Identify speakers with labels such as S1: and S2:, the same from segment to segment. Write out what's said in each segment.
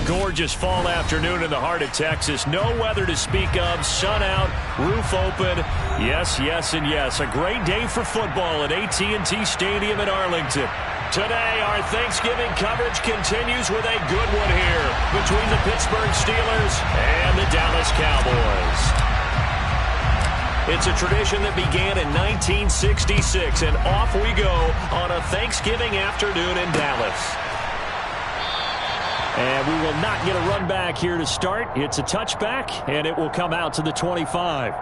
S1: Gorgeous fall afternoon in the heart of Texas. No weather to speak of. Sun out, roof open. Yes, yes, and yes. A great day for football at AT&T Stadium in Arlington. Today, our Thanksgiving coverage continues with a good one here between the Pittsburgh Steelers and the Dallas Cowboys. It's a tradition that began in 1966, and off we go on a Thanksgiving afternoon in Dallas. And we will not get a run back here to start. It's a touchback, and it will come out to the 25.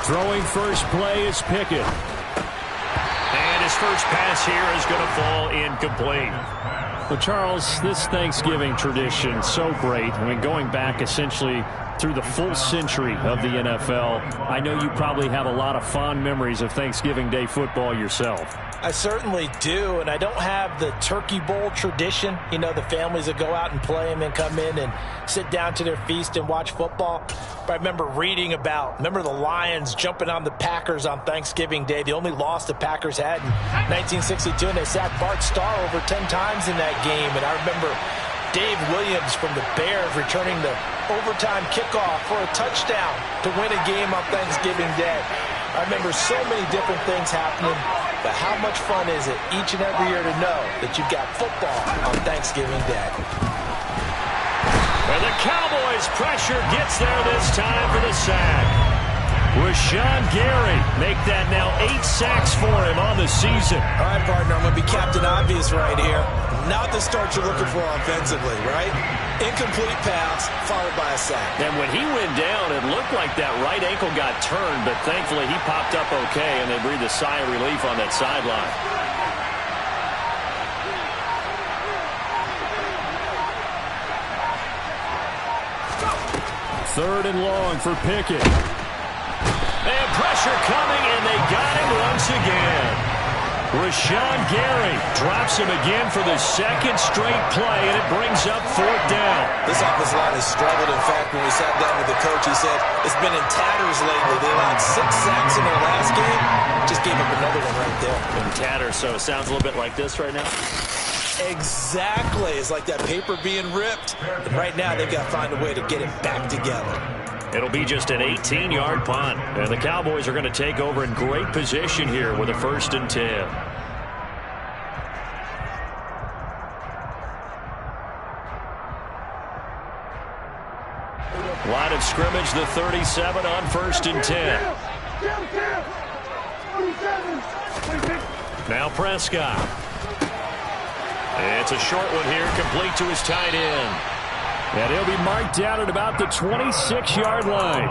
S1: Throwing first play is Pickett. And his first pass here is going to fall incomplete. Well, Charles, this Thanksgiving tradition, so great. I mean, going back essentially through the full century of the NFL, I know you probably have a lot of fond memories of Thanksgiving Day football yourself.
S2: I certainly do, and I don't have the Turkey Bowl tradition. You know, the families that go out and play and then come in and sit down to their feast and watch football. But I remember reading remember the Lions jumping on the Packers on Thanksgiving Day, the only loss the Packers had in 1962, and they sacked Bart Starr over 10 times in that game. And I remember Dave Williams from the Bears returning the overtime kickoff for a touchdown to win a game on Thanksgiving Day. I remember so many different things happening, but how much fun is it each and every year to know that you've got football on Thanksgiving Day?
S1: And the Cowboys' pressure gets there this time for the sack. Rashawn Gary make that now 8 sacks for him on the season.
S2: All right, partner, I'm going to be Captain Obvious right here. Not the start you're looking for offensively, right? Incomplete pass followed by a sack.
S1: And when he went down, it looked like that right ankle got turned, but thankfully he popped up okay, and they breathed a sigh of relief on that sideline. Third and long for Pickett. And pressure coming, and they got him once again. Rashawn Gary drops him again for the second straight play, and it brings up 4th down.
S2: This offensive line has struggled. In fact, when we sat down with the coach, he said it's been in tatters lately. They allowed 6 sacks in their last game. Just gave up another one right there.
S1: In tatters, so it sounds a little bit like this right now.
S2: Exactly. It's like that paper being ripped. And right now, they've got to find a way to get it back together.
S1: It'll be just an 18-yard punt. And the Cowboys are going to take over in great position here with a 1st and 10. Line of scrimmage, the 37 on 1st and 10. Now Prescott. It's a short one here, complete to his tight end. And he'll be marked down at about the 26-yard line.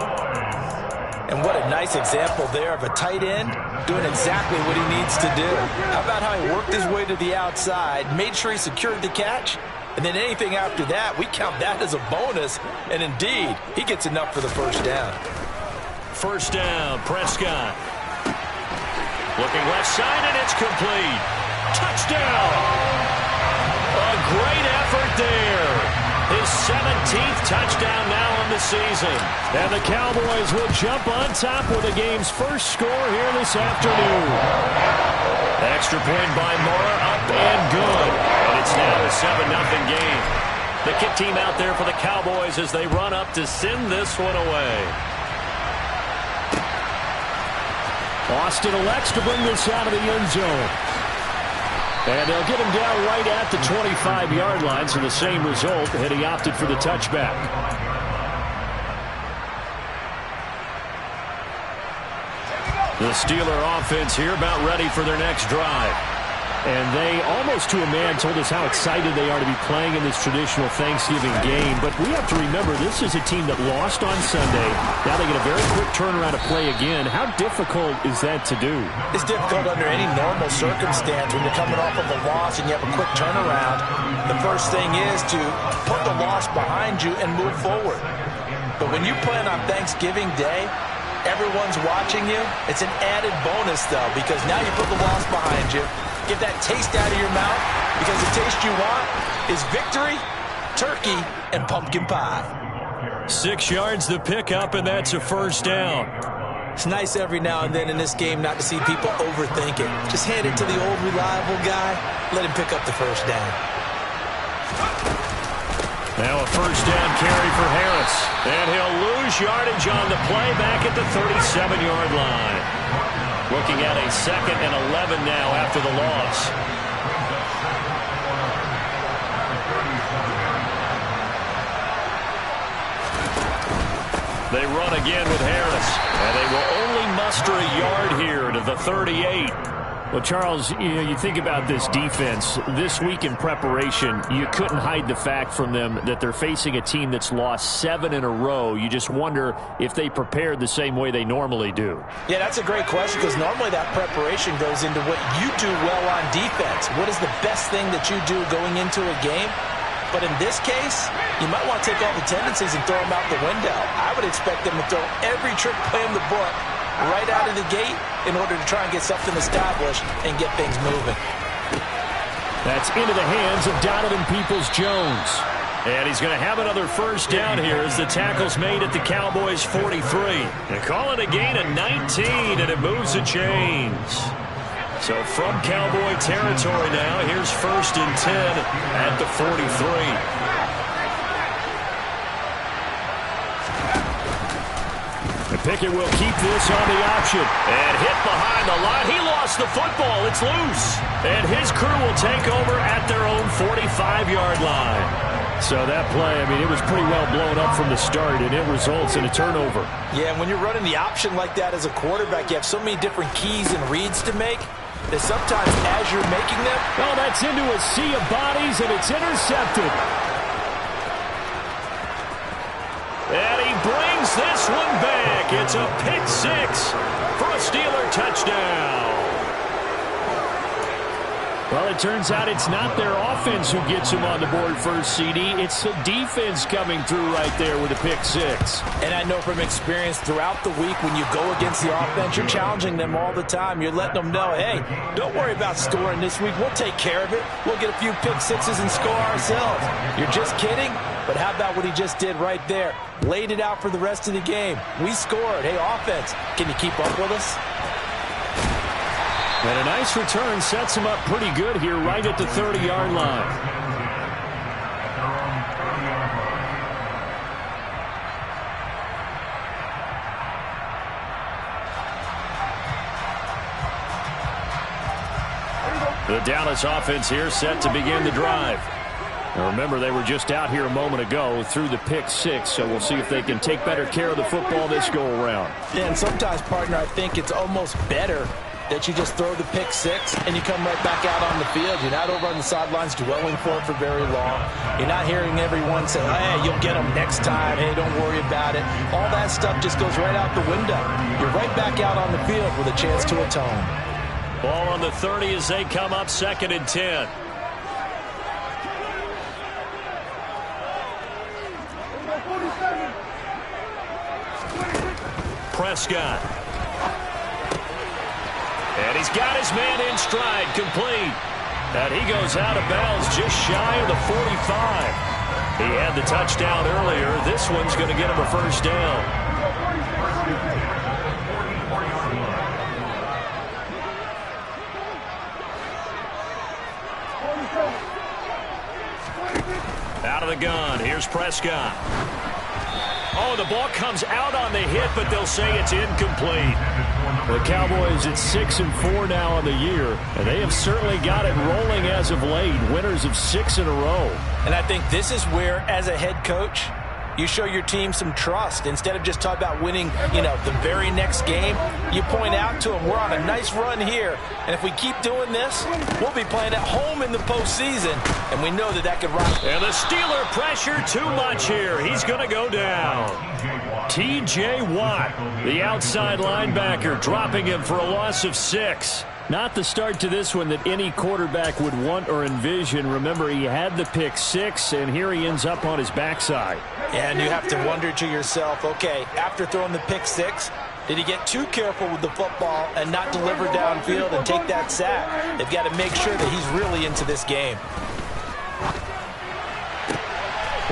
S2: And what a nice example there of a tight end doing exactly what he needs to do. How about how he worked his way to the outside, made sure he secured the catch, and then anything after that, we count that as a bonus. And indeed, he gets enough for the 1st down.
S1: 1st down, Prescott. Looking left side, and it's complete. Touchdown! A great effort there. His 17th touchdown now on the season. And the Cowboys will jump on top with the game's first score here this afternoon. Extra point by Mara, up and good. And it's now a 7-0 game. The kick team out there for the Cowboys as they run up to send this one away. Austin elects to bring this out of the end zone. And they'll get him down right at the 25-yard line, so the same result, and he opted for the touchback. The Steeler offense here about ready for their next drive. And they, almost to a man, told us how excited they are to be playing in this traditional Thanksgiving game. But we have to remember, this is a team that lost on Sunday. Now they get a very quick turnaround to play again. How difficult is that to do?
S2: It's difficult under any normal circumstance when you're coming off of a loss and you have a quick turnaround. The first thing is to put the loss behind you and move forward. But when you play on Thanksgiving Day, everyone's watching you. It's an added bonus, though, because now you put the loss behind you. Get that taste out of your mouth, because the taste you want is victory, turkey, and pumpkin pie.
S1: 6 yards the pickup, and that's a first down.
S2: It's nice every now and then in this game not to see people overthink it. Just hand it to the old reliable guy. Let him pick up the first down.
S1: Now a first down carry for Harris. And he'll lose yardage on the play back at the 37-yard line. Looking at a 2nd and 11 now after the loss. They run again with Harris. And they will only muster a yard here to the 38. Well, Charles, you think about this defense. This week in preparation, you couldn't hide the fact from them that they're facing a team that's lost 7 in a row. You just wonder if they prepared the same way they normally do.
S2: Yeah, that's a great question, because normally that preparation goes into what you do well on defense. What is the best thing that you do going into a game? But in this case, you might want to take all the tendencies and throw them out the window. I would expect them to throw every trick play in the book right out of the gate in order to try and get something established and get things moving.
S1: That's into the hands of Donovan Peoples-Jones. And he's going to have another first down here as the tackle's made at the Cowboys' 43. And call it a gain of 19, and it moves the chains. So from Cowboy territory now, here's 1st and 10 at the 43. Pickett will keep this on the option. And hit behind the line. He lost the football. It's loose. And his crew will take over at their own 45-yard line. So that play, I mean, it was pretty well blown up from the start, and it results in a turnover.
S2: Yeah, and when you're running the option like that as a quarterback, you have so many different keys and reads to make that sometimes as you're making them,
S1: well, that's into a sea of bodies, and it's intercepted. And he brings this one back. It's a pick 6 for a Steeler touchdown. Well, it turns out it's not their offense who gets him on the board first, CD. It's the defense coming through right there with a pick 6.
S2: And I know from experience throughout the week when you go against the offense, you're challenging them all the time. You're letting them know, hey, don't worry about scoring this week. We'll take care of it. We'll get a few pick 6s and score ourselves. You're just kidding? But how about what he just did right there? Laid it out for the rest of the game. We scored. Hey, offense, can you keep up with us?
S1: And a nice return sets him up pretty good here right at the 30-yard line. The Dallas offense here set to begin the drive. Now remember, they were just out here a moment ago through the pick 6, so we'll see if they can take better care of the football this go-around.
S2: Yeah, and sometimes, partner, I think it's almost better that you just throw the pick 6 and you come right back out on the field. You're not over on the sidelines dwelling for it for very long. You're not hearing everyone say, hey, you'll get them next time. Hey, don't worry about it. All that stuff just goes right out the window. You're right back out on the field with a chance to atone.
S1: Ball on the 30 as they come up 2nd and 10. Prescott. And he's got his man in stride, complete. And he goes out of bounds just shy of the 45. He had the touchdown earlier. This one's going to get him a first down. Out of the gun, here's Prescott. Oh, the ball comes out on the hit, but they'll say it's incomplete. The Cowboys at 6-4 now on the year, and they have certainly got it rolling as of late. Winners of 6 in a row.
S2: And I think this is where, as a head coach, You show your team some trust. Instead of just talking about winning, the very next game, you point out to them, we're on a nice run here, and if we keep doing this, we'll be playing at home in the postseason, and we know that could rock.
S1: And the Steeler pressure too much here. He's going to go down. T.J. Watt, the outside linebacker, dropping him for a loss of 6. Not the start to this one that any quarterback would want or envision. Remember, he had the pick 6, and here he ends up on his backside.
S2: And you have to wonder to yourself, okay, after throwing the pick 6, did he get too careful with the football and not deliver downfield and take that sack? They've got to make sure that he's really into this game.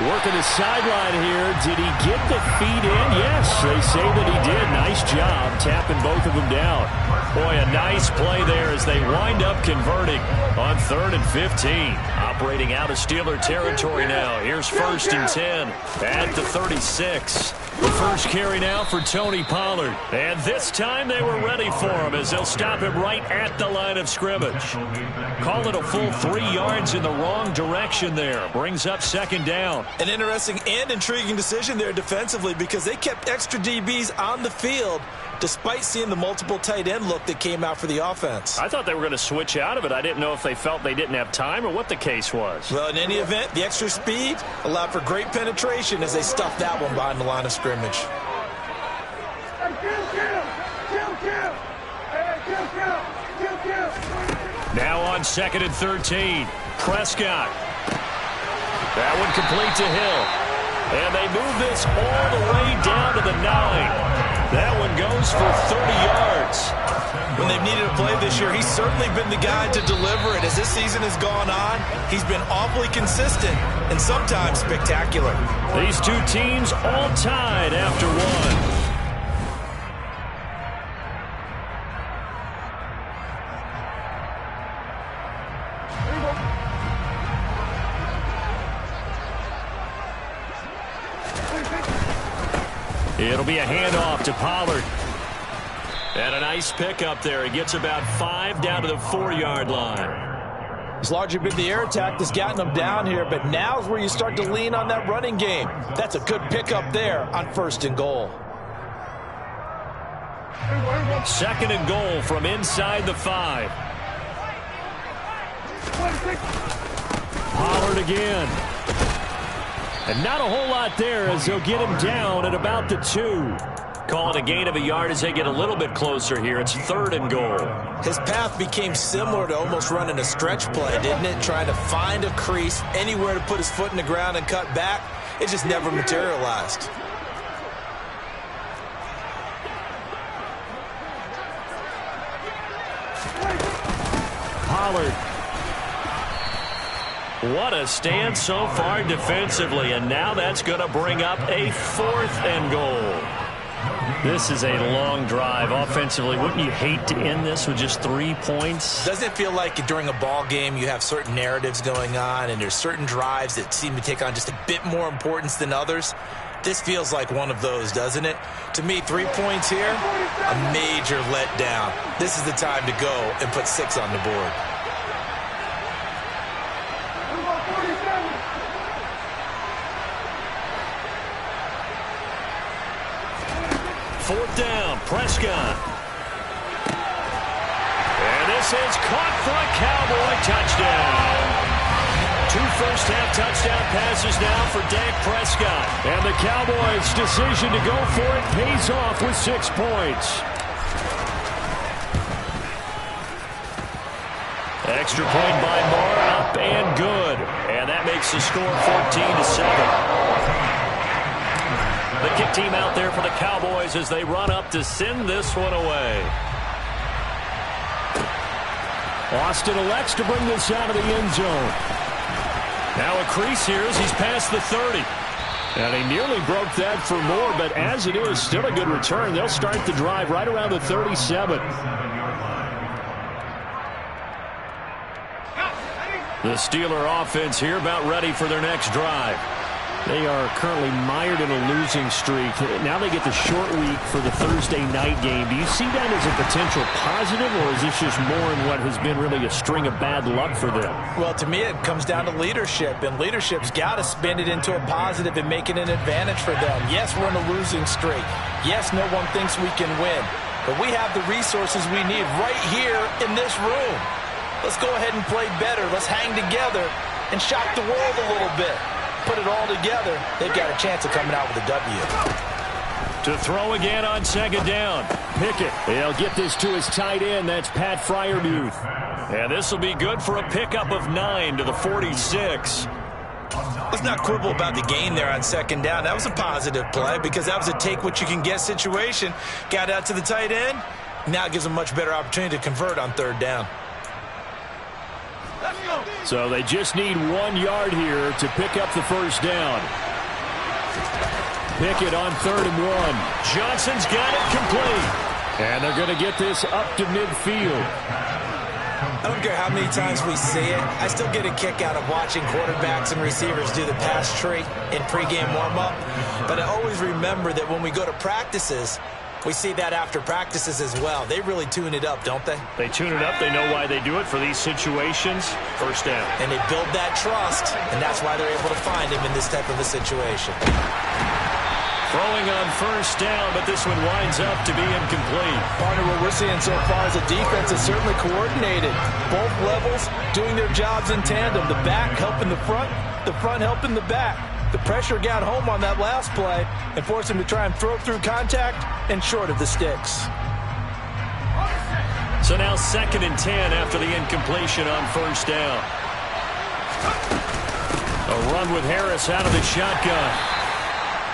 S1: Working the sideline here. Did he get the feet in? Yes, they say that he did. Nice job tapping both of them down. Boy, a nice play there as they wind up converting on 3rd and 15. Operating out of Steeler territory now. Here's 1st and 10 at the 36. The first carry now for Tony Pollard. And this time they were ready for him as they'll stop him right at the line of scrimmage. Call it a full 3 yards in the wrong direction there. Brings up 2nd down.
S2: An interesting and intriguing decision there defensively because they kept extra DBs on the field despite seeing the multiple tight end look that came out for the offense.
S1: I thought they were going to switch out of it. I didn't know if they felt they didn't have time or what the case was.
S2: Well, in any event, the extra speed allowed for great penetration as they stuffed that one behind the line of scrimmage.
S1: Now on 2nd and 13. Prescott. That one complete to Hill. And they move this all the way down to the 9. That one goes for 30 yards.
S2: When they've needed a play this year, he's certainly been the guy to deliver it. As this season has gone on, he's been awfully consistent and sometimes spectacular.
S1: These two teams all tied after one. It'll be a handoff to Pollard. And a nice pickup there. He gets about 5 down to the 4-yard line.
S2: It's largely been the air attack that's gotten them down here, but now's where you start to lean on that running game. That's a good pickup there on 1st and goal.
S1: 2nd and goal from inside the 5. Pollard again. And not a whole lot there as they'll get him down at about the 2. Call it a gain of a yard as they get a little bit closer here. It's 3rd and goal.
S2: His path became similar to almost running a stretch play, didn't it? Trying to find a crease, anywhere to put his foot in the ground and cut back. It just never materialized.
S1: Pollard. What a stand so far defensively, and now that's going to bring up a 4th and goal. This is a long drive offensively. Wouldn't you hate to end this with just 3 points?
S2: Doesn't it feel like during a ball game you have certain narratives going on and there's certain drives that seem to take on just a bit more importance than others? This feels like one of those, doesn't it? To me, 3 points here, a major letdown. This is the time to go and put 6 on the board.
S1: Fourth down, Prescott. And this is caught for a Cowboy touchdown. 2 first-half touchdown passes now for Dak Prescott. And the Cowboys' decision to go for it pays off with 6 points. Extra point by Moore, up and good. And that makes the score 14-7. The kick team out there for the Cowboys as they run up to send this one away. Austin elects to bring this out of the end zone. Now a crease here as he's past the 30. And he nearly broke that for more, but as it is, still a good return. They'll start the drive right around the 37. The Steeler offense here about ready for their next drive. They are currently mired in a losing streak. Now they get the short week for the Thursday night game. Do you see that as a potential positive, or is this just more in what has been really a string of bad luck for them?
S2: Well, to me, it comes down to leadership, and leadership's got to spin it into a positive and make it an advantage for them. Yes, we're in a losing streak. Yes, no one thinks we can win, but we have the resources we need right here in this room. Let's go ahead and play better. Let's hang together and shock the world a little bit. Put it all together, they've got a chance of coming out with a W.
S1: To throw again on second down. Pickett. He'll get this to his tight end. That's Pat Fryermuth. And this will be good for a pickup of 9 to the 46.
S2: Let's not quibble about the gain there on second down. That was a positive play because that was a take-what-you-can-get situation. Got out to the tight end. Now it gives them a much better opportunity to convert on third down.
S1: So they just need 1 yard here to pick up the first down. Pickett on 3rd and 1. Johnson's got it complete. And they're going to get this up to midfield.
S2: I don't care how many times we see it. I still get a kick out of watching quarterbacks and receivers do the pass tree in pregame warm-up. But I always remember that when we go to practices, we see that after practices as well. They really tune it up, don't they?
S1: They tune it up. They know why they do it for these situations. First down.
S2: And they build that trust, and that's why they're able to find him in this type of a situation.
S1: Throwing on first down, but this one winds up to be incomplete.
S2: Partner, what we're seeing so far is the defense is certainly coordinated. Both levels doing their jobs in tandem. The back helping the front helping the back. The pressure got home on that last play and forced him to try and throw through contact and short of the sticks.
S1: So now 2nd and 10 after the incompletion on first down. A run with Harris out of the shotgun.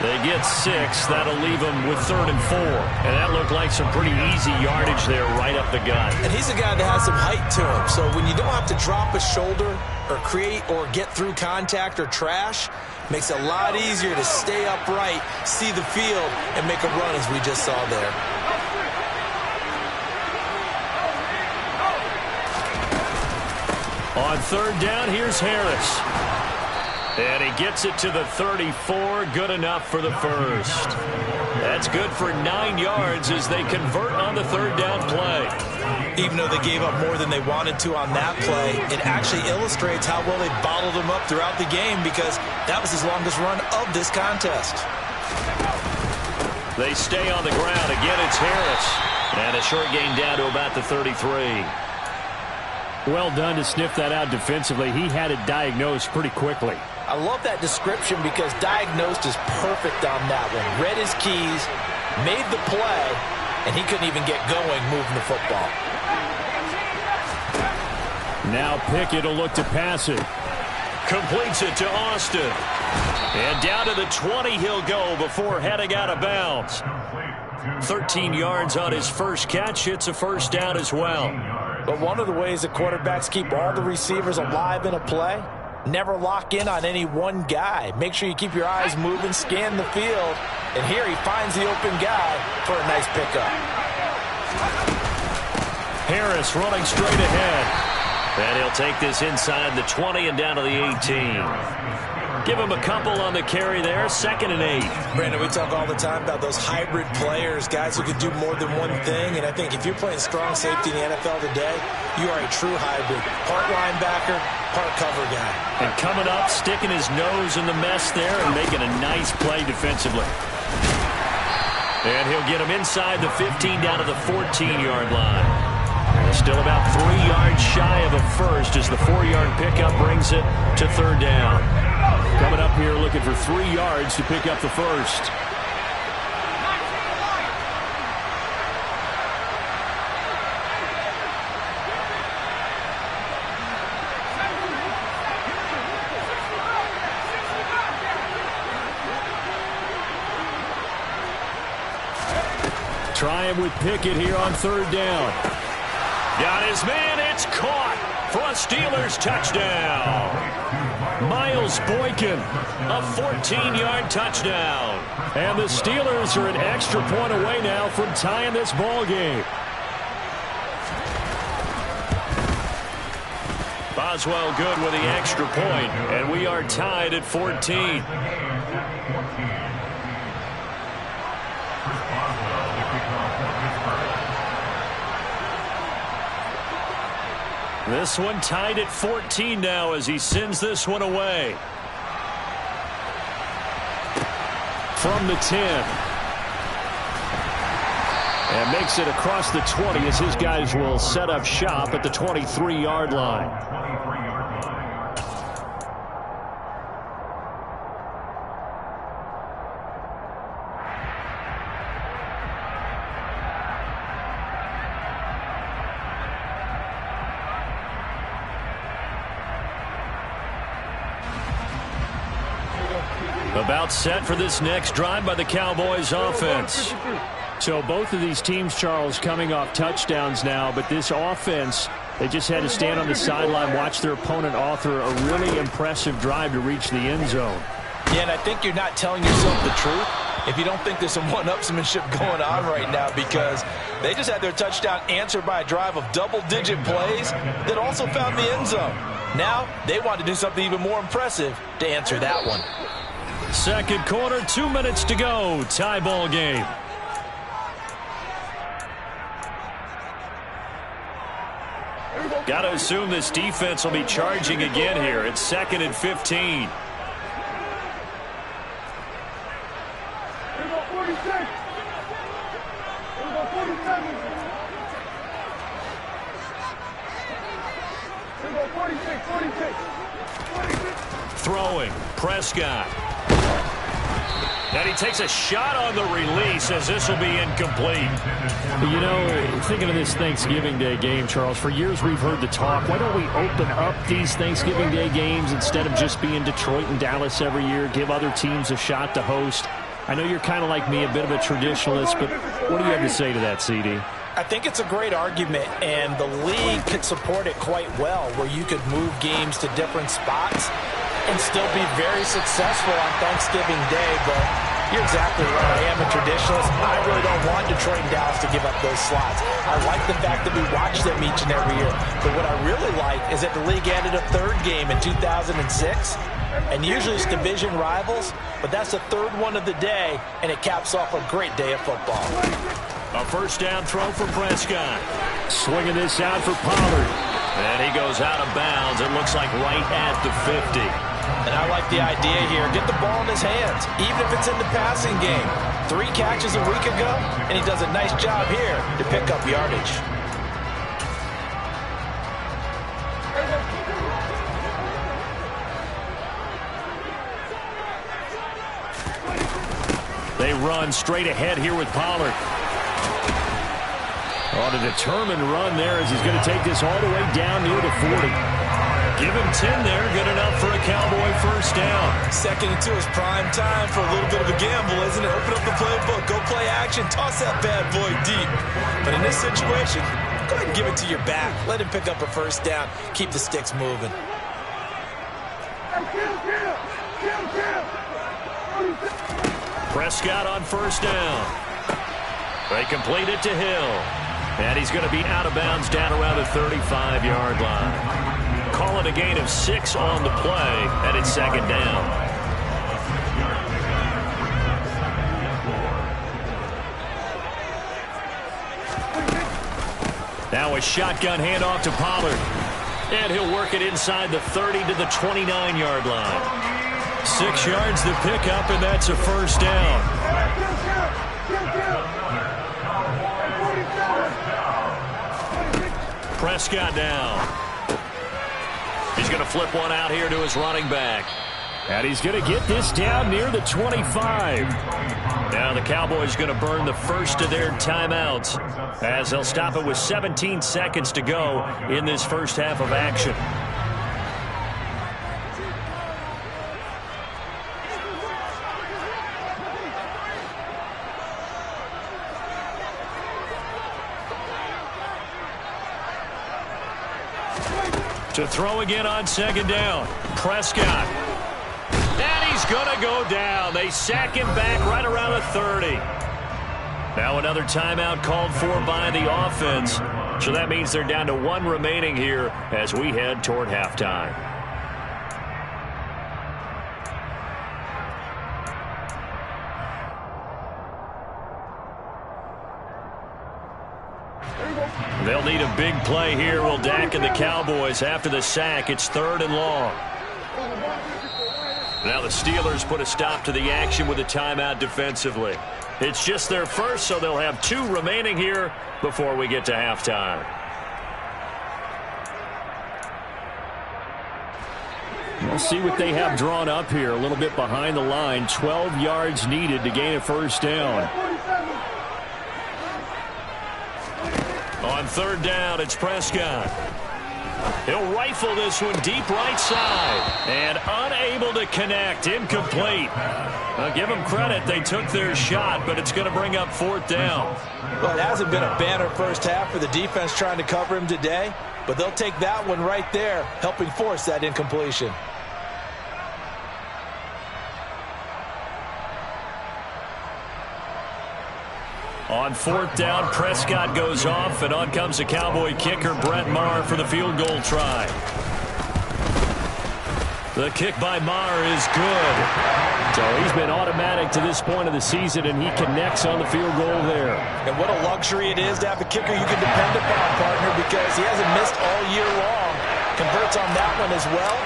S1: They get 6. That'll leave them with 3rd and 4. And that looked like some pretty easy yardage there right up the gut.
S2: And he's a guy that has some height to him. So when you don't have to drop a shoulder or create or get through contact or trash, makes it a lot easier to stay upright, see the field, and make a run as we just saw there.
S1: On 3rd down, here's Harris. And he gets it to the 34. Good enough for the first. That's good for 9 yards as they convert on the 3rd down play.
S2: Even though they gave up more than they wanted to on that play, it actually illustrates how well they bottled him up throughout the game because that was his longest run of this contest.
S1: They stay on the ground. Again, it's Harris. And a short gain down to about the 33. Well done to sniff that out defensively. He had it diagnosed pretty quickly.
S2: I love that description because diagnosed is perfect on that one. Read his keys, made the play, and he couldn't even get going moving the football.
S1: Now Pickett will look to pass it. Completes it to Austin. And down to the 20 he'll go before heading out of bounds. 13 yards on his first catch. It's a first down as well.
S2: But one of the ways that quarterbacks keep all the receivers alive in a play, never lock in on any one guy. Make sure you keep your eyes moving, scan the field, and here he finds the open guy for a nice pickup.
S1: Harris running straight ahead. And he'll take this inside the 20 and down to the 18. Give him a couple on the carry there. 2nd and 8.
S2: Brandon, we talk all the time about those hybrid players, guys who can do more than one thing. And I think if you're playing strong safety in the NFL today, you are a true hybrid. Part linebacker, part cover guy.
S1: And coming up, sticking his nose in the mess there and making a nice play defensively. And he'll get him inside the 15 down to the 14-yard line. Still about 3 yards shy of a first as the 4-yard pickup brings it to 3rd down. Coming up here looking for 3 yards to pick up the first. Try him with Pickett here on 3rd down. Got his man. It's caught for a Steelers touchdown. Miles Boykin, a 14-yard touchdown. And the Steelers are an extra point away now from tying this ball game. Boswell good with the extra point, and we are tied at 14. This one tied at 14 now as he sends this one away. From the 10. And makes it across the 20 as his guys will set up shop at the 23-yard line. About set for this next drive by the Cowboys offense.
S3: So both of these teams, Charles, coming off touchdowns now, but this offense, they just had to stand on the sideline, watch their opponent author a really impressive drive to reach the end zone.
S2: Yeah, and I think you're not telling yourself the truth if you don't think there's some one-upsmanship going on right now, because they just had their touchdown answered by a drive of double-digit plays that also found the end zone. Now they want to do something even more impressive to answer that one.
S1: Second quarter, 2 minutes to go. Tie ball game. Got to assume this defense will be charging again here. It's 2nd and 15. Throwing, Prescott. And he takes a shot on the release as this will be incomplete.
S3: You know, thinking of this Thanksgiving Day game, Charles, for years we've heard the talk, why don't we open up these Thanksgiving Day games instead of just being Detroit and Dallas every year, give other teams a shot to host? I know you're kind of like me, a bit of a traditionalist, but what do you have to say to that, CD?
S2: I think it's a great argument, and the league could support it quite well, where you could move games to different spots and still be very successful on Thanksgiving Day. But you're exactly right. I am a traditionalist. I really don't want Detroit and Dallas to give up those slots. I like the fact that we watch them each and every year. But what I really like is that the league added a third game in 2006. And usually it's division rivals, but that's the third one of the day, and it caps off a great day of football.
S1: A first down throw for Prescott.
S3: Swinging this out for Pollard.
S1: And he goes out of bounds. It looks like right at the 50.
S2: And I like the idea here. Get the ball in his hands, even if it's in the passing game. 3 catches a week ago, and he does a nice job here to pick up yardage.
S1: They run straight ahead here with Pollard. On a determined run there as he's going to take this all the way down near the 40. Give him 10 there. Good enough for a Cowboy first down.
S2: 2nd and 2 is prime time for a little bit of a gamble, isn't it? Open up the playbook. Go play action. Toss that bad boy deep. But in this situation, go ahead and give it to your back. Let him pick up a first down. Keep the sticks moving.
S1: Prescott on first down. They complete it to Hill. And he's going to be out of bounds down around the 35-yard line. Call it a gain of 6 on the play, and it's 2nd down. Now a shotgun handoff to Pollard. And he'll work it inside the 30 to the 29-yard line. 6 yards to pick up, and that's a first down. Prescott down. He's going to flip one out here to his running back.
S3: And he's going to get this down near the 25.
S1: Now the Cowboys going to burn the first of their timeouts as they'll stop it with 17 seconds to go in this first half of action. To throw again on 2nd down. Prescott. And he's going to go down. They sack him back right around the 30. Now another timeout called for by the offense. So that means they're down to 1 remaining here as we head toward halftime. They'll need a big play here. Will Dak and the Cowboys after the sack. It's 3rd and long. Now the Steelers put a stop to the action with a timeout defensively. It's just their first, so they'll have 2 remaining here before we get to halftime.
S3: We'll see what they have drawn up here. A little bit behind the line. 12 yards needed to gain a first down.
S1: On 3rd down, it's Prescott. He'll rifle this one deep right side. And unable to connect. Incomplete. I'll give them credit. They took their shot, but it's going to bring up 4th down.
S2: Well, it hasn't been a banner first half for the defense trying to cover him today, but they'll take that one right there, helping force that incompletion.
S1: On 4th down, Prescott goes off, and on comes the Cowboy kicker, Brett Maher, for the field goal try. The kick by Maher is good.
S3: So he's been automatic to this point of the season, and he connects on the field goal there.
S2: And what a luxury it is to have a kicker you can depend upon, partner, because he hasn't missed all year long. Converts on that one as well.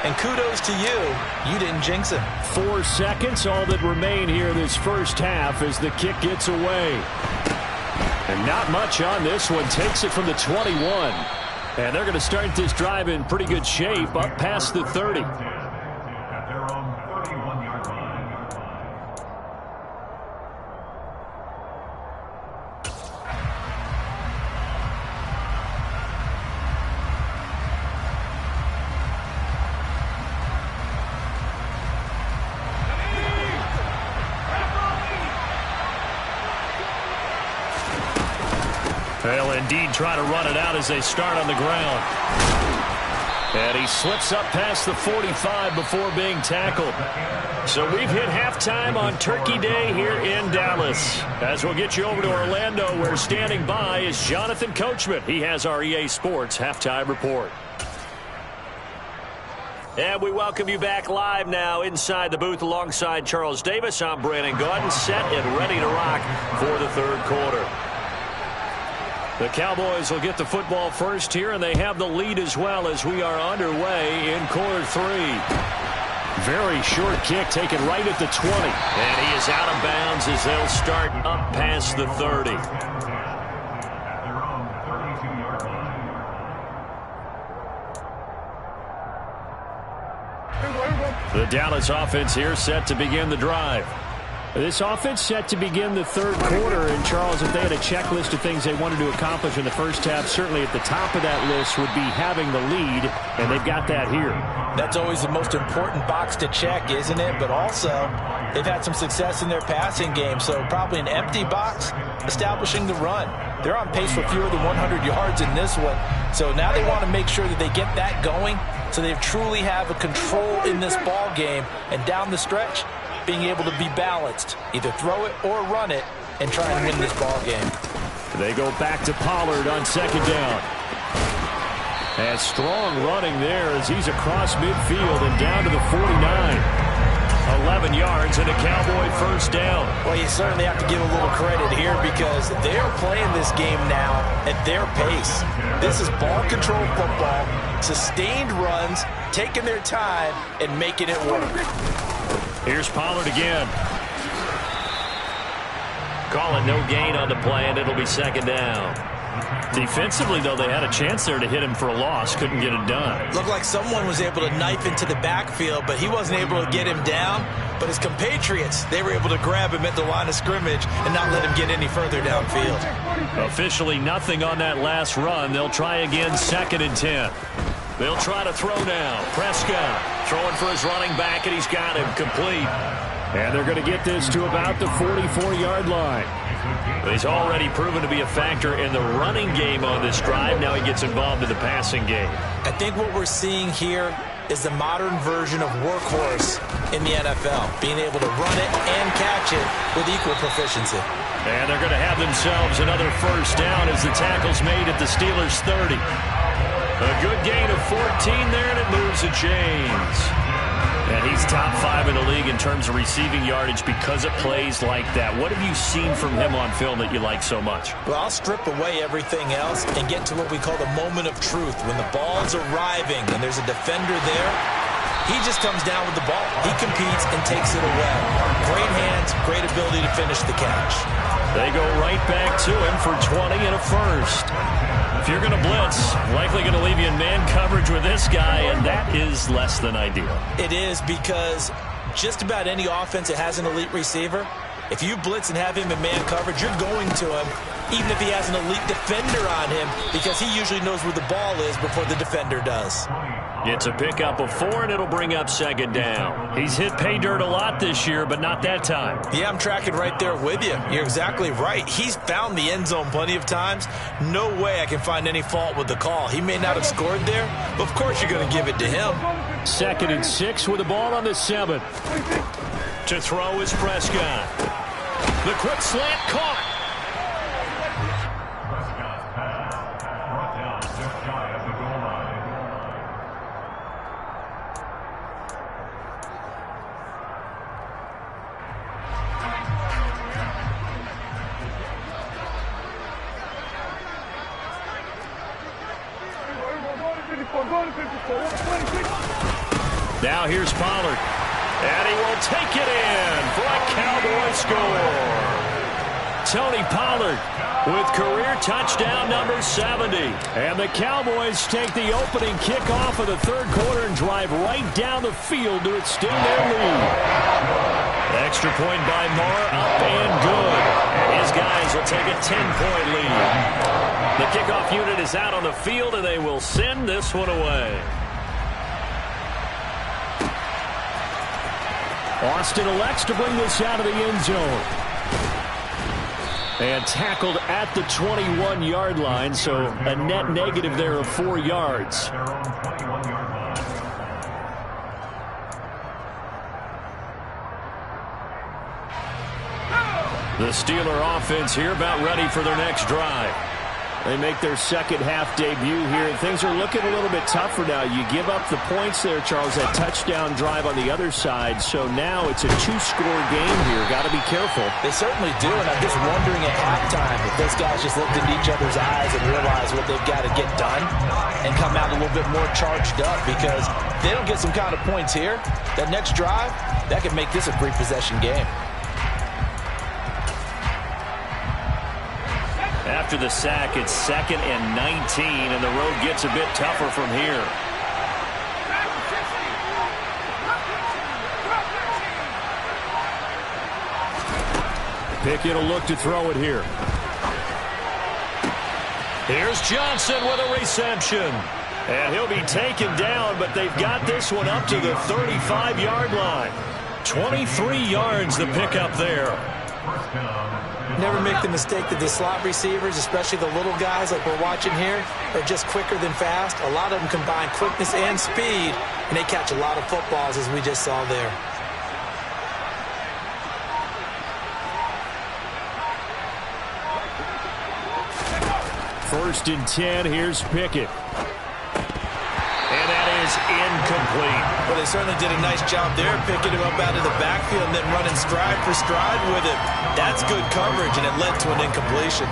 S2: And kudos to you. You didn't jinx him.
S3: 4 seconds, all that remain here this first half as the kick gets away. And not much on this one. Takes it from the 21. And they're going to start this drive in pretty good shape up past the 30.
S1: They'll indeed try to run it out as they start on the ground. And he slips up past the 45 before being tackled. So we've hit halftime on Turkey Day here in Dallas. As we'll get you over to Orlando, where standing by is Jonathan Coachman. He has our EA Sports halftime report. And we welcome you back live now inside the booth alongside Charles Davis. I'm Brandon Gaudin, set and ready to rock for the 3rd quarter. The Cowboys will get the football first here, and they have the lead as well as we are underway in quarter 3.
S3: Very short kick taken right at the 20.
S1: And he is out of bounds as they'll start up past the 30. The Dallas offense here set to begin the drive.
S3: This offense set to begin the 3rd quarter, and Charles, if they had a checklist of things they wanted to accomplish in the first half, certainly at the top of that list would be having the lead, and they've got that here.
S2: That's always the most important box to check, isn't it? But also, they've had some success in their passing game, so probably an empty box establishing the run. They're on pace for fewer than 100 yards in this one, so now they want to make sure that they get that going so they truly have a control in this ball game, and down the stretch, being able to be balanced, either throw it or run it, and try and win this ball game.
S3: They go back to Pollard on 2nd down. And strong running there as he's across midfield and down to the 49.
S1: 11 yards and a Cowboy first down.
S2: Well, you certainly have to give a little credit here because they're playing this game now at their pace. This is ball control football, sustained runs, taking their time, and making it work.
S1: Here's Pollard again. Call it no gain on the play, and it'll be 2nd down. Defensively, though, they had a chance there to hit him for a loss. Couldn't get it done.
S2: Looked like someone was able to knife into the backfield, but he wasn't able to get him down. But his compatriots, they were able to grab him at the line of scrimmage and not let him get any further downfield.
S1: Officially nothing on that last run. They'll try again 2nd and 10. They'll try to throw now. Prescott throwing for his running back, and he's got him complete.
S3: And they're going to get this to about the 44-yard line.
S1: He's already proven to be a factor in the running game on this drive. Now he gets involved in the passing game.
S2: I think what we're seeing here is the modern version of workhorse in the NFL, being able to run it and catch it with equal proficiency.
S1: And they're going to have themselves another first down as the tackle's made at the Steelers' 30. A good gain of 14 there, and it moves the chains. And he's top 5 in the league in terms of receiving yardage because of plays like that. What have you seen from him on film that you like so much?
S2: Well, I'll strip away everything else and get to what we call the moment of truth. When the ball's arriving and there's a defender there, he just comes down with the ball. He competes and takes it away. Great hands, great ability to finish the catch.
S1: They go right back to him for 20 and a first. If you're going to blitz, likely going to leave you in man coverage with this guy, and that is less than ideal.
S2: It is, because just about any offense that has an elite receiver, if you blitz and have him in man coverage, you're going to him, even if he has an elite defender on him, because he usually knows where the ball is before the defender does.
S1: It's a pickup of 4, and it'll bring up second down. He's hit pay dirt a lot this year, but not that time.
S2: Yeah, I'm tracking right there with you. You're exactly right. He's found the end zone plenty of times. No way I can find any fault with the call. He may not have scored there, but of course you're going to give it to him.
S3: 2nd and 6 with the ball on the 7.
S1: To throw is Prescott. The quick slant caught. Now here's Pollard. And he will take it in for a Cowboy score. Tony Pollard with career touchdown number 70.
S3: And the Cowboys take the opening kickoff of the 3rd quarter and drive right down the field to extend their lead.
S1: Extra point by Marr, up and good. And his guys will take a 10-point lead. The kickoff unit is out on the field, and they will send this one away.
S3: Austin elects to bring this out of the end zone. And tackled at the 21-yard line, so a net negative there of 4 yards.
S1: The Steeler offense here about ready for their next drive.
S3: They make their second half debut here, and things are looking a little bit tougher now. You give up the points there, Charles, that touchdown drive on the other side. So now it's a 2-score game here. Got to be careful.
S2: They certainly do, and I'm just wondering at halftime if those guys just looked into each other's eyes and realized what they've got to get done and come out a little bit more charged up, because if they don't get some kind of points here, that next drive, that could make this a 3-possession game.
S1: After the sack, it's 2nd and 19, and the road gets a bit tougher from here.
S3: Pickett will look to throw it here.
S1: Here's Johnson with a reception. And he'll be taken down, but they've got this one up to the 35-yard line. 23 yards the pickup there.
S2: Never make the mistake that the slot receivers, especially the little guys like we're watching here, are just quicker than fast. A lot of them combine quickness and speed, and they catch a lot of footballs, as we just saw there.
S3: First and 10, here's Pickett.
S1: And that is incomplete.
S2: Well, they certainly did a nice job there, picking him up out of the backfield and then running stride for stride with him. That's good coverage, and it led to an incompletion.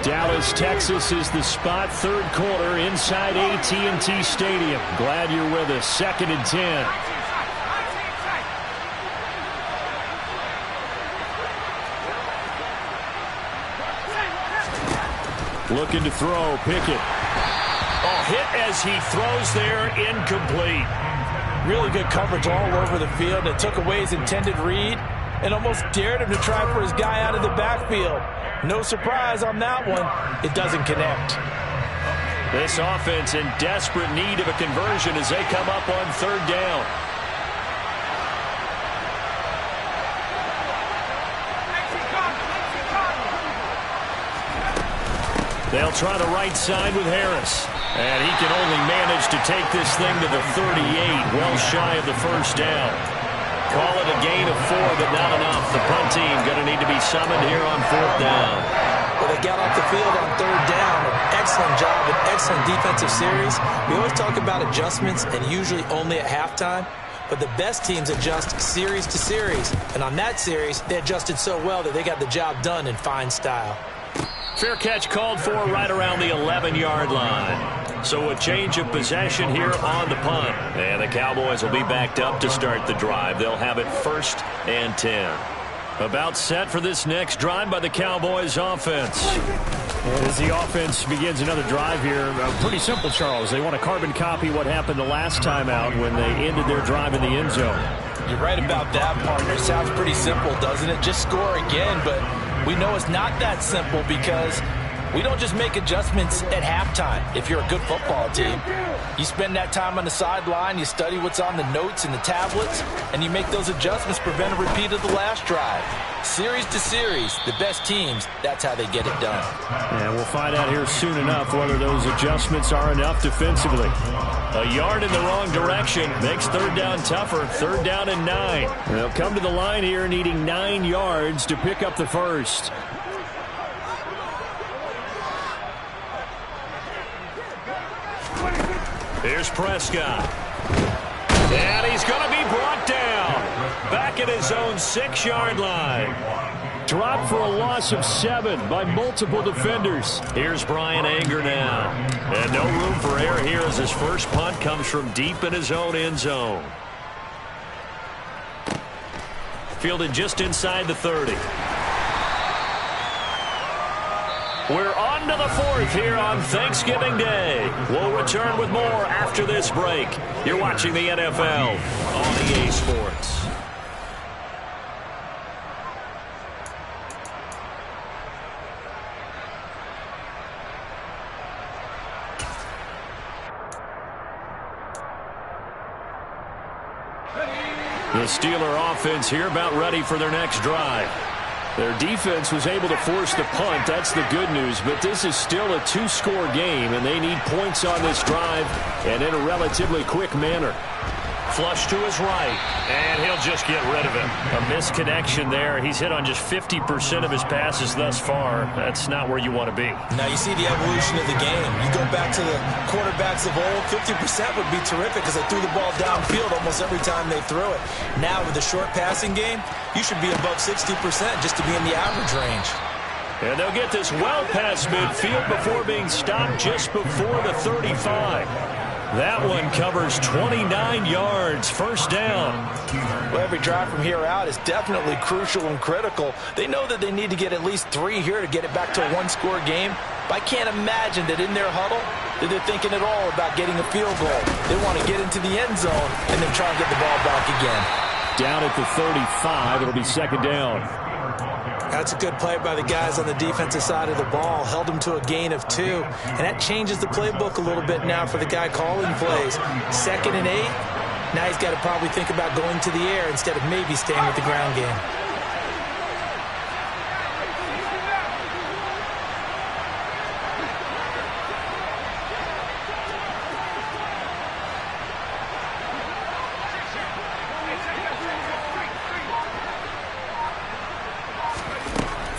S3: Dallas, Texas is the spot. 3rd quarter inside AT&T Stadium. Glad you're with us. 2nd and 10. Looking to throw, Pickett.
S1: Oh, hit as he throws there, incomplete.
S2: Really good coverage all over the field. It took away his intended read and almost dared him to try for his guy out of the backfield. No surprise on that one. It doesn't connect.
S1: This offense in desperate need of a conversion as they come up on third down. They'll try the right side with Harris. And he can only manage to take this thing to the 38, well shy of the first down. Call it a gain of 4, but not enough. The punt team going to need to be summoned here on fourth down.
S2: Well, they got off the field on third down. An excellent job, an excellent defensive series. We always talk about adjustments, and usually only at halftime. But the best teams adjust series to series. And on that series, they adjusted so well that they got the job done in fine style.
S1: Fair catch called for right around the 11-yard line. So a change of possession here on the punt. And the Cowboys will be backed up to start the drive. They'll have it 1st and 10. About set for this next drive by the Cowboys offense.
S3: And as the offense begins another drive here, pretty simple, Charles. They want to carbon copy what happened the last time out when they ended their drive in the end zone.
S2: You're right about that, partner. It sounds pretty simple, doesn't it? Just score again, but we know it's not that simple because we don't just make adjustments at halftime. If you're a good football team, you spend that time on the sideline, you study what's on the notes and the tablets, and you make those adjustments, prevent a repeat of the last drive. Series to series, the best teams, that's how they get it done.
S3: And we'll find out here soon enough whether those adjustments are enough defensively.
S1: A yard in the wrong direction makes third down tougher. 3rd down and 9.
S3: They'll come to the line here needing 9 yards to pick up the first.
S1: Here's Prescott. And he's going to be brought down. Back at his own 6-yard line.
S3: Dropped for a loss of 7 by multiple defenders.
S1: Here's Brian Anger now. And no room for error here as his first punt comes from deep in his own end zone. Fielded just inside the 30. We're on to the 4th here on Thanksgiving Day. We'll return with more after this break. You're watching the NFL on EA Sports. The Steeler offense here about ready for their next drive.
S3: Their defense was able to force the punt. That's the good news. But this is still a 2-score game, and they need points on this drive and in a relatively quick manner.
S1: Flush to his right, and he'll just get rid of it. A misconnection there. He's hit on just 50% of his passes thus far. That's not where you want to be.
S2: Now you see the evolution of the game. You go back to the quarterbacks of old, 50% would be terrific because they threw the ball downfield almost every time they threw it. Now with the short passing game, you should be above 60% just to be in the average range.
S1: And they'll get this well past midfield before being stopped just before the 35. That one covers 29 yards, 1st down.
S2: Well, every drive from here out is definitely crucial and critical. They know that they need to get at least 3 here to get it back to a 1-score game. But I can't imagine that in their huddle that they're thinking at all about getting a field goal. They want to get into the end zone and then try and get the ball back again.
S3: Down at the 35, it'll be 2nd down.
S2: That's a good play by the guys on the defensive side of the ball. Held them to a gain of 2. And that changes the playbook a little bit now for the guy calling plays. 2nd and 8. Now he's got to probably think about going to the air instead of maybe staying with the ground game.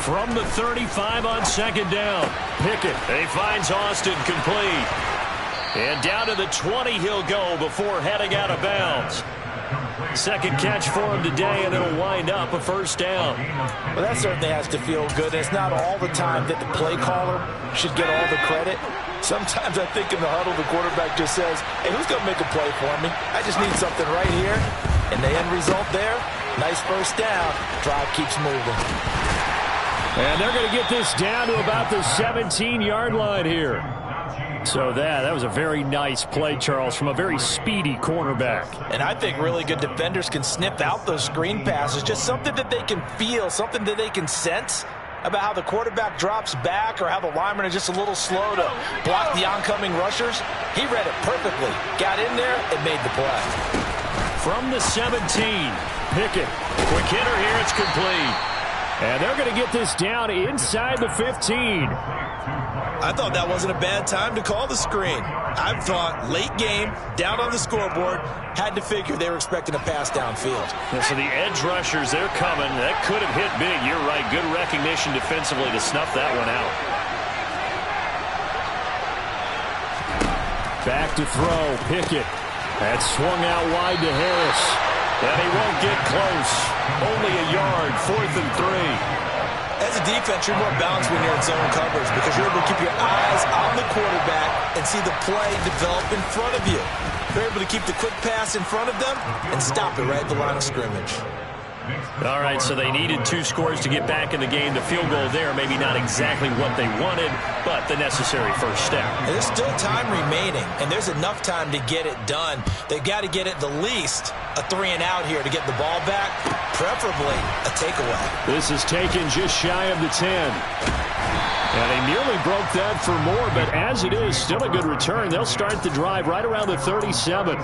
S1: From the 35 on 2nd down. Pickett. He finds Austin complete. And down to the 20 he'll go before heading out of bounds. 2nd catch for him today, and it'll wind up a 1st down.
S2: Well, that certainly has to feel good. It's not all the time that the play caller should get all the credit. Sometimes I think in the huddle, the quarterback just says, hey, who's going to make a play for me? I just need something right here. And the end result there, nice 1st down. Drive keeps moving.
S3: And they're going to get this down to about the 17-yard line here. So that was a very nice play, Charles, from a very speedy cornerback.
S2: And I think really good defenders can sniff out those screen passes. Just something that they can feel, something that they can sense. about how the quarterback drops back or how the linemen are just a little slow to block the oncoming rushers? He read it perfectly, got in there, and made the play.
S3: From the 17, Pickett.
S1: Quick hitter here, it's complete.
S3: And they're going to get this down inside the 15.
S2: I thought that wasn't a bad time to call the screen. I thought late game, down on the scoreboard, had to figure they were expecting a pass downfield.
S1: And so the edge rushers, they're coming. That could have hit big. You're right. Good recognition defensively to snuff that one out.
S3: Back to throw, Pickett. That swung out wide to Harris.
S1: And he won't get close. Only a yard, 4th and 3.
S2: As a defense, you're more balanced when you're in zone coverage because you're able to keep your eyes on the quarterback and see the play develop in front of you. You're able to keep the quick pass in front of them and stop it right at the line of scrimmage.
S1: All right, so they needed 2 scores to get back in the game. The field goal there, maybe not exactly what they wanted, but the necessary first step.
S2: And there's still time remaining, and there's enough time to get it done. They've got to get at the least a 3-and-out here to get the ball back, preferably a takeaway.
S3: This is taken just shy of the 10. And they nearly broke that for more, but as it is, still a good return. They'll start the drive right around the 37.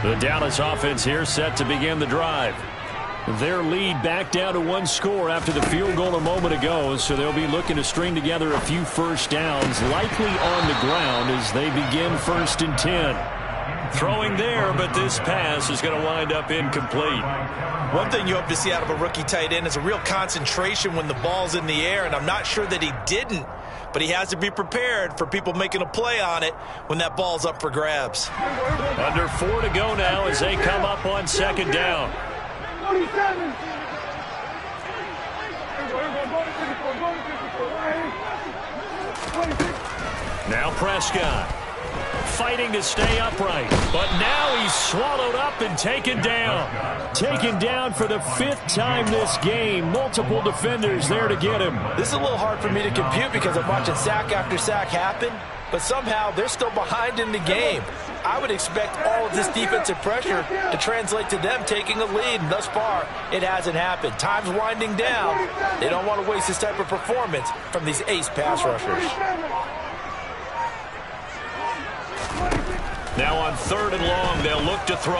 S3: The Dallas offense here set to begin the drive. Their lead back down to 1 score after the field goal a moment ago, so they'll be looking to string together a few first downs, likely on the ground as they begin 1st and 10.
S1: Throwing there, but this pass is going to wind up incomplete.
S2: One thing you hope to see out of a rookie tight end is a real concentration when the ball's in the air, and I'm not sure that he didn't, but he has to be prepared for people making a play on it when that ball's up for grabs.
S1: Under 4 to go now as they come up on 2nd down. Now Prescott fighting to stay upright, but now he's swallowed up and taken down.
S3: Taken down for the 5th time this game. Multiple defenders there to get him.
S2: This is a little hard for me to compute because I'm watching sack after sack happen, but somehow they're still behind in the game. I would expect all of this defensive pressure to translate to them taking a lead, and thus far, it hasn't happened. Time's winding down. They don't want to waste this type of performance from these ace pass rushers.
S1: Now on 3rd and long, they'll look to throw.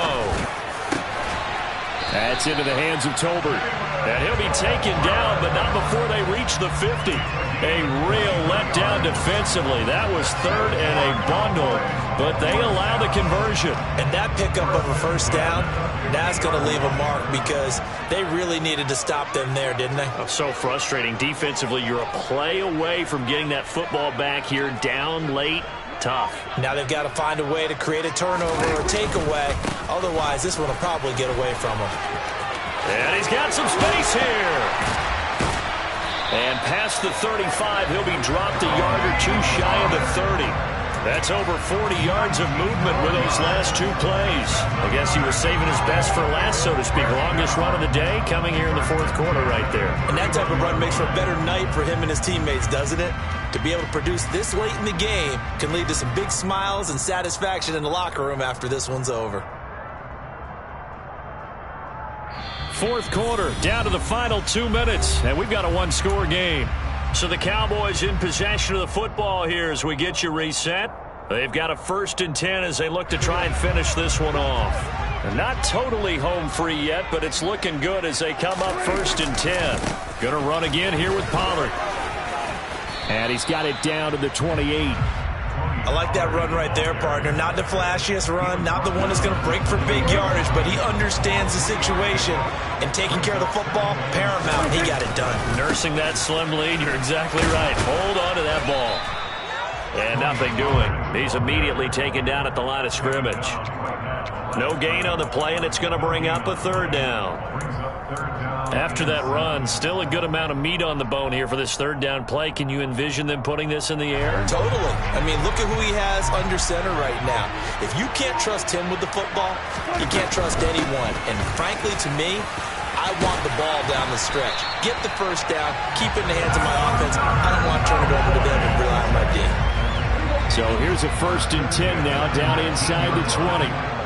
S3: That's into the hands of Tolbert.
S1: And he'll be taken down, but not before they reach the 50. A real letdown defensively. That was 3rd and a bundle, but they allow the conversion.
S2: And that pickup of a first down, that's going to leave a mark because they really needed to stop them there, didn't they?
S1: Oh, so frustrating. Defensively, you're a play away from getting that football back here down late. Tough.
S2: Now they've got to find a way to create a turnover or a takeaway. Otherwise, this one will probably get away from them.
S1: And he's got some space here. And past the 35, he'll be dropped a yard or 2 shy of the 30. That's over 40 yards of movement with those last 2 plays. I guess he was saving his best for last, so to speak. Longest run of the day coming here in the 4th quarter right there.
S2: And that type of run makes for a better night for him and his teammates, doesn't it? To be able to produce this late in the game can lead to some big smiles and satisfaction in the locker room after this one's over.
S3: 4th quarter, down to the final 2 minutes, and we've got a 1-score game.
S1: So the Cowboys in possession of the football here as we get you reset. They've got a 1st and 10 as they look to try and finish this one off. They're not totally home free yet, but it's looking good as they come up 1st and 10.
S3: Going to run again here with Pollard. And he's got it down to the 28.
S2: I like that run right there, partner. Not the flashiest run, not the one that's going to break for big yardage, but he understands the situation, and taking care of the football, paramount. He got it done.
S1: Nursing that slim lead, you're exactly right. Hold on to that ball. And nothing doing. He's immediately taken down at the line of scrimmage. No gain on the play, and it's going to bring up a 3rd down. After that run, still a good amount of meat on the bone here for this 3rd down play. Can you envision them putting this in the air?
S2: Totally. I mean, look at who he has under center right now. If you can't trust him with the football, you can't trust anyone. And frankly, to me, I want the ball down the stretch. Get the first down, keep it in the hands of my offense. I don't want to turn it over to them and rely on my D.
S3: So here's a 1st and 10 now, down inside the 20.